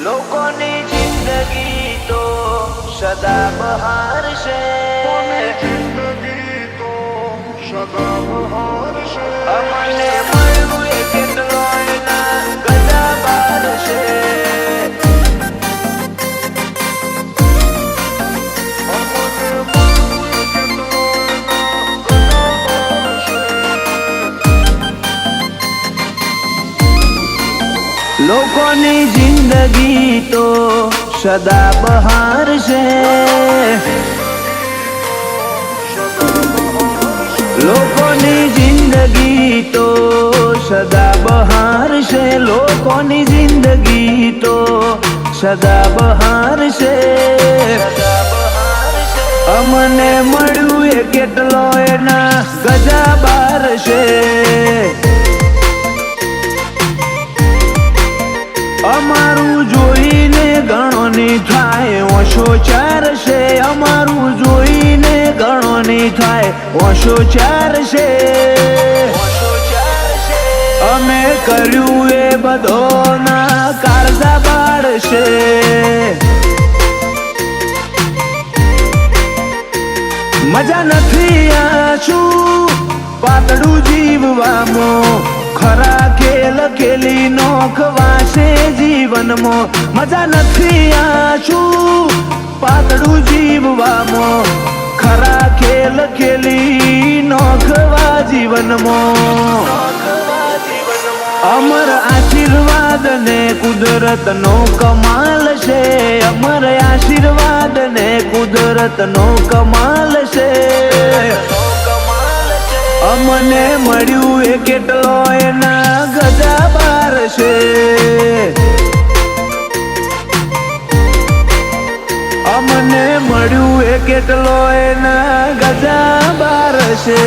લોકોની જિંદગી તો સદા બહાર છે, જિંદગી તો સદા બહાર છે. અમને મળવું એ કેટલો એના ગદા બાર છે. લોકોની જિંદગી તો સદા બહાર છે, લોકોની જિંદગી તો સદા બહાર છે, લોકોની જિંદગી તો સદા બહાર છે. અમને મળ્યું એ કેટલો એના ગજા બાર છે. અમારું જોઈને ગણોની થાય ઓછો ચાર છે, અમારું જોઈને ગણોની થાય ઓછો ચાર છે. અમે કર્યું એ બધોના કાળજા બાળશે. મજા નથી આછું પાતળું જીવવામાં, ખરા ખેલ ખેલી નોખવાશે જીવનમાં. મજા નથી આછું પાતળું જીવવામાં, ખરા ખેલ ખેલી નોખવા જીવનમાં. અમર આશીર્વાદ ને કુદરત નો કમાલ છે, અમર આશીર્વાદ ને કુદરત નો કમાલ છે. અમને મળ્યું એ કેટલો એના ગજા બાર છે. અમને મળ્યું એ કેટલો એના ગજા બાર છે.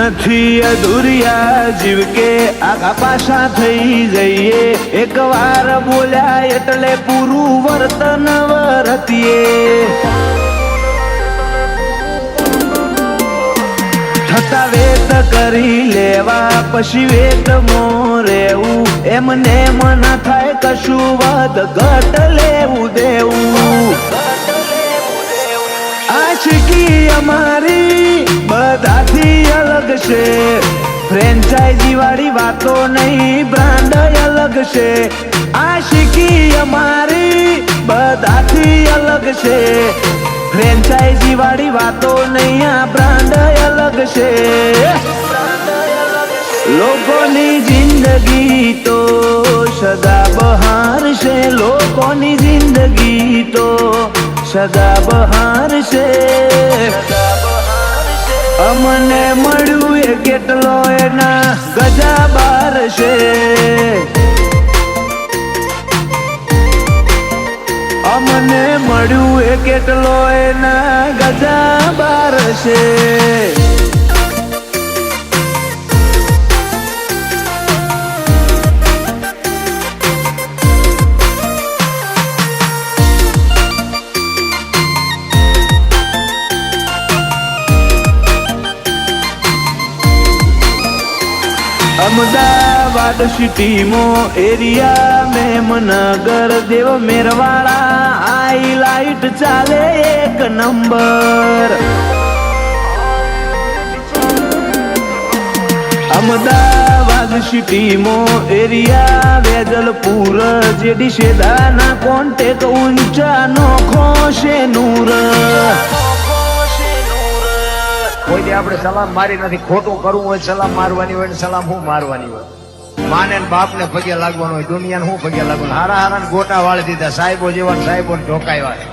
નથી અધૂરિયા જીવ કે આખા પાછા થઈ જઈએ, એક વાર બોલ્યા એટલે પૂરું વર્તન વર્તીએ. થતા વેત કરી લેવા પછી વેત રહેવું, એમને મના થાય કશું વધ ઘટ લેવું દેવું. આશિકી અમારી બધાથી અલગ છે, ફ્રેન્ચાઇઝી વાળી વાતો નહીં બ્રાન્ડ અલગ છે. આશિકી અમારી બધાથી અલગ છે, ફ્રેન્ચાઇઝી વાળી વાતો નહીં આ બ્રાન્ડ અલગ છે. લોકોની જિંદગી તો સદા બહાર છે, લોકોની જિંદગી તો સદા બહાર છે. અમને મળ્યું એ કેટલો એના ગજા બાર છે. અમને મળ્યું એ કેટલો એના ગજા બાર છે. અમદાવાદ સિટીમાં એરિયા મેમનગર દેવ મેરવાળા હાઈલાઇટ ચાલે એક નંબર. અમદાવાદ સિટીમાં એરિયા વેજલપુર જેડી શેદાના કોન્ટેક ઊંચા નોખો છે નૂર. કોઈ દે આપણે સલામ મારી નથી, ખોટું કરવું હોય સલામ મારવાની હોય, સલામ હું મારવાની હોય. માને બાપ ને પગે લાગવાનું હોય, દુનિયાને હું પગે લાગવાનું. હારા હારા ગોટા વાળી દીધા, સાહેબો જેવા સાહેબો ઢોકાવ્યા,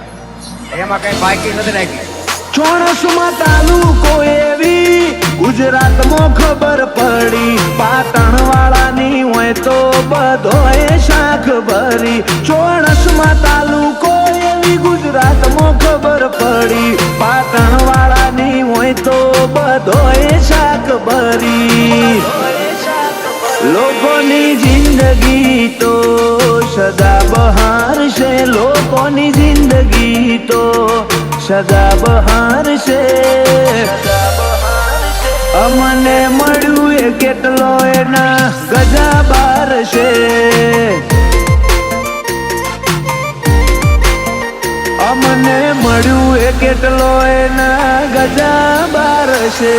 એમાં કઈ બાકી નથી રાખી. ચોણસમાં તાલુકો એવી ગુજરાતમાં ખબર પડી, પાટણ વાળાની હોય તો બધોય શાખ ભરી. ચોણસમાં તાલુકો એવી ગુજરાતમાં ખબર પડી, પાટણ વાળાની હોય તો બધોય શાક ભરી. ઓની જિંદગી તો સદા બહાર છે. અમને મળ્યું એ કેટલો એના ગજા બાર છે. અમને મળ્યું એ કેટલો એના ગજા બાર છે.